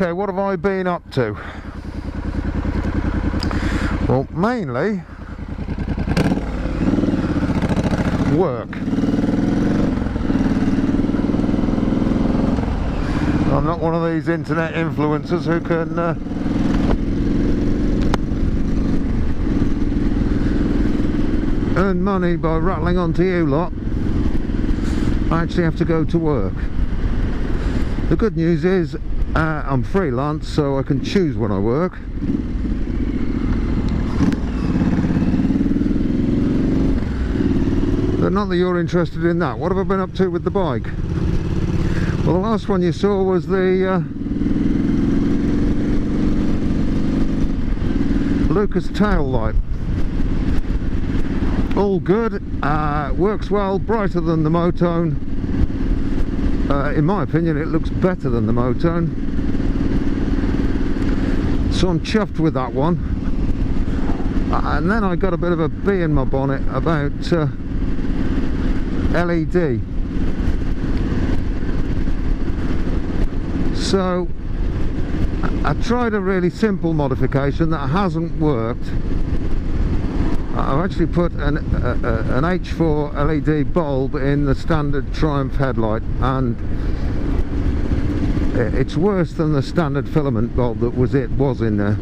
Okay, what have I been up to? Well, mainly work. I'm not one of these internet influencers who can earn money by rattling onto you lot. I actually have to go to work. The good news is I'm freelance, so I can choose when I work. But not that you're interested in that. What have I been up to with the bike? Well, the last one you saw was the Lucas tail light. All good, works well, brighter than the Motone. In my opinion, it looks better than the Motone. So I'm chuffed with that one. And then I got a bit of a bee in my bonnet about LED. So I tried a really simple modification that hasn't worked. I've actually put an H4 LED bulb in the standard Triumph headlight, and it's worse than the standard filament bulb that was in there.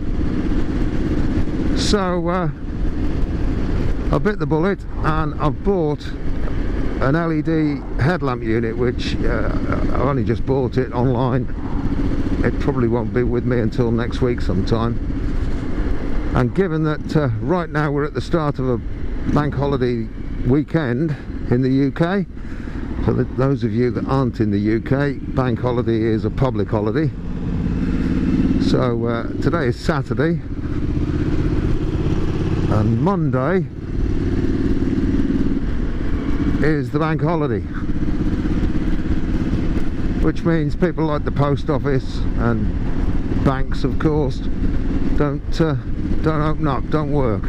So I bit the bullet and I've bought an LED headlamp unit, which I only just bought it online. It probably won't be with me until next week sometime. And given that right now we're at the start of a bank holiday weekend in the UK, so that those of you that aren't in the UK, bank holiday is a public holiday. So today is Saturday, and Monday is the bank holiday, which means people like the post office and banks, of course, don't open up, don't work.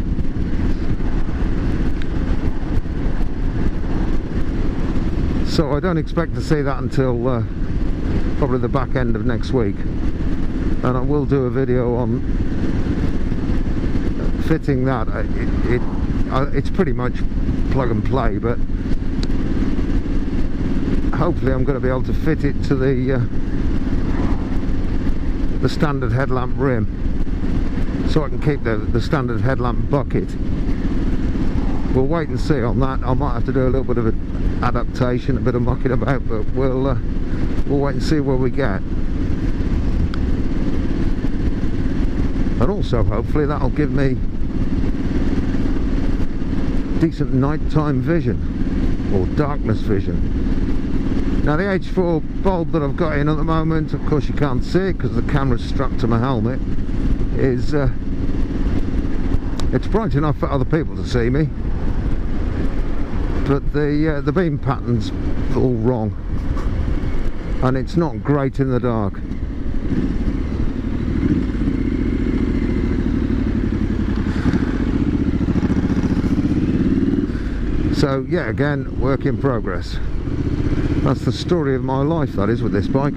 So I don't expect to see that until probably the back end of next week, and I will do a video on fitting that. It's pretty much plug and play, but hopefully I'm going to be able to fit it to the standard headlamp rim, so I can keep the standard headlamp bucket. We'll wait and see on that. I might have to do a little bit of an adaptation, a bit of mucking about, but we'll wait and see where we get. And also hopefully that'll give me decent nighttime vision, or darkness vision. Now the H4 bulb that I've got in at the moment, of course you can't see it because the camera's strapped to my helmet, is it's bright enough for other people to see me, but the beam pattern's all wrong, and it's not great in the dark. So yeah, again, work in progress. That's the story of my life, that is, with this bike.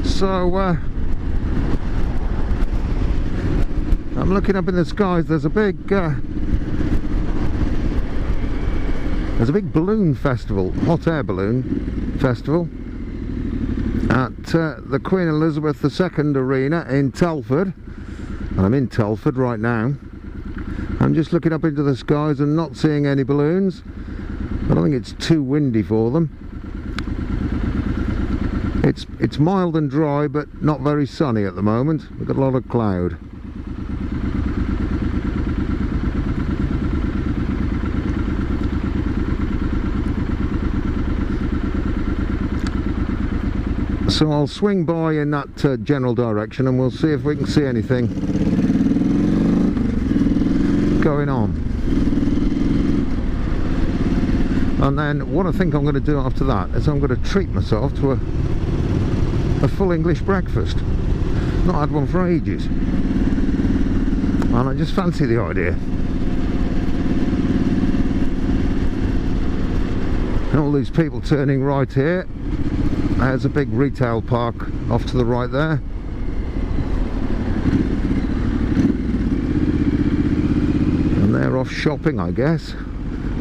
So I'm looking up in the skies. There's a big balloon festival, hot air balloon festival, at the Queen Elizabeth II Arena in Telford. And I'm in Telford right now. I'm just looking up into the skies and not seeing any balloons. I don't think it's too windy for them. It's mild and dry, but not very sunny at the moment. We've got a lot of cloud. So I'll swing by in that general direction and we'll see if we can see anything going on. And then what I think I'm going to do after that is I'm going to treat myself to a full English breakfast. Not had one for ages, and I just fancy the idea. And all these people turning right here. There's a big retail park off to the right there. And they're off shopping, I guess.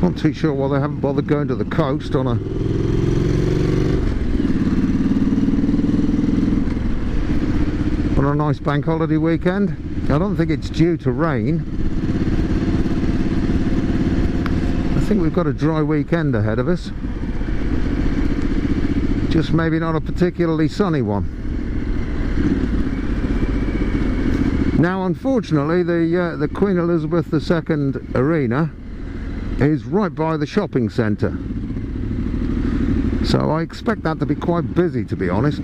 Not too sure why they haven't bothered going to the coast on a nice bank holiday weekend. I don't think it's due to rain. I think we've got a dry weekend ahead of us. Just maybe not a particularly sunny one. Now, unfortunately, the Queen Elizabeth II arena is right by the shopping centre, so I expect that to be quite busy, to be honest.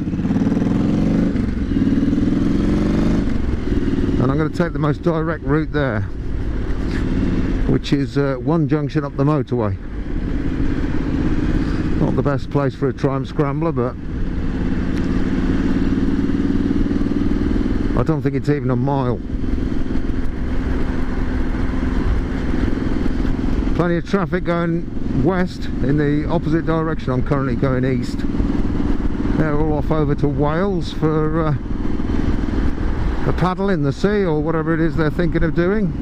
And I'm going to take the most direct route there, which is one junction up the motorway. Not the best place for a Triumph Scrambler, but I don't think it's even a mile. Plenty of traffic going west in the opposite direction. I'm currently going east. They're all off over to Wales for a paddle in the sea or whatever it is they're thinking of doing.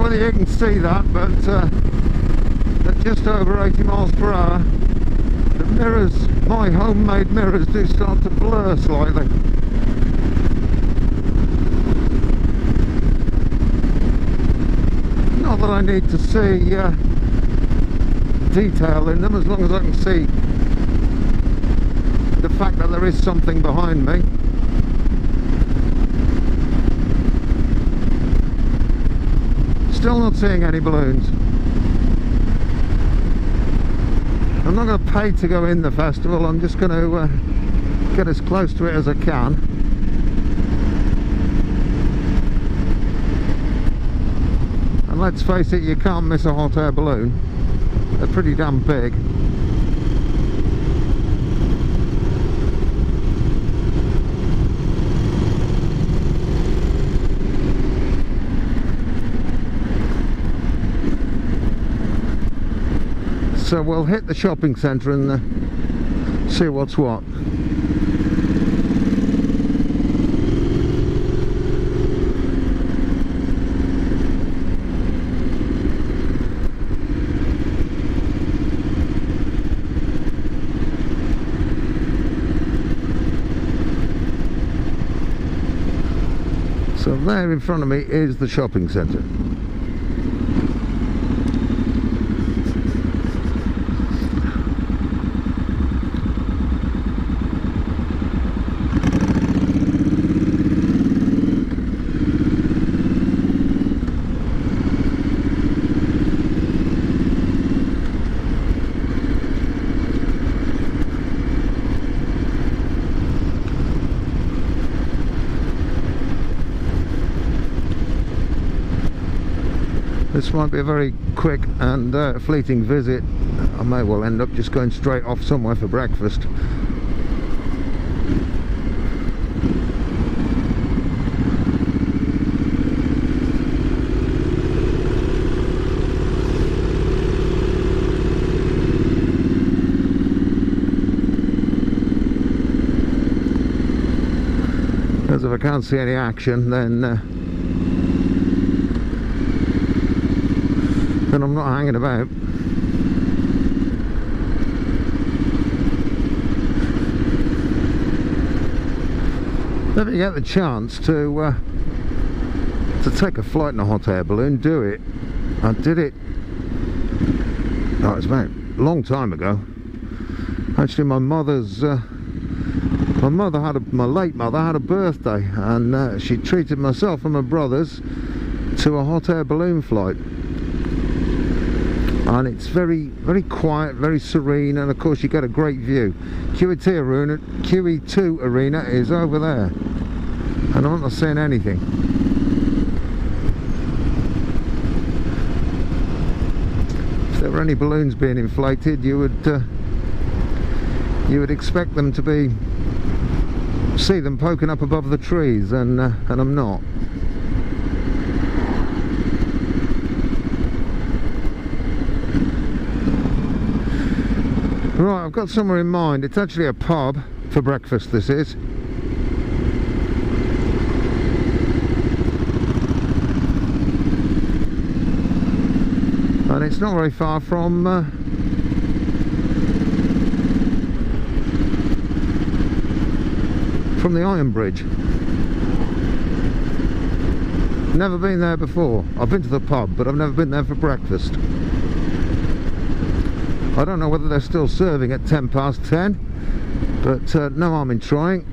You can see that, but at just over 80 miles per hour, the mirrors, my homemade mirrors, do start to blur slightly. Not that I need to see detail in them, as long as I can see the fact that there is something behind me. Still not seeing any balloons. I'm not going to pay to go in the festival. I'm just going to get as close to it as I can. And let's face it, you can't miss a hot air balloon. They're pretty damn big. So we'll hit the shopping centre and see what's what. So there in front of me is the shopping centre. This might be a very quick and fleeting visit. I may well end up just going straight off somewhere for breakfast. Because if I can't see any action, then I'm not hanging about. If you get the chance to take a flight in a hot air balloon, do it. I did it, oh, it's about a long time ago. Actually, my mother's My late mother had a birthday, and she treated myself and my brothers to a hot air balloon flight. And it's very quiet, very serene, and of course you get a great view. QE2 arena is over there, and I'm not seeing anything. If there were any balloons being inflated, you would expect them to see them poking up above the trees, and I'm not. Right, I've got somewhere in mind. It's actually a pub for breakfast, this is. And it's not very far from the Iron Bridge. Never been there before. I've been to the pub, but I've never been there for breakfast. I don't know whether they're still serving at 10:10, but no harm in trying.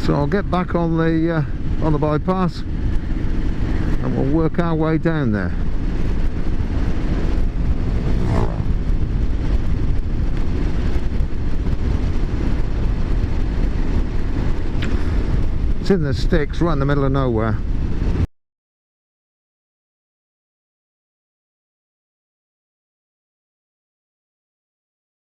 So I'll get back on the bypass, and we'll work our way down there. It's in the sticks, right in the middle of nowhere.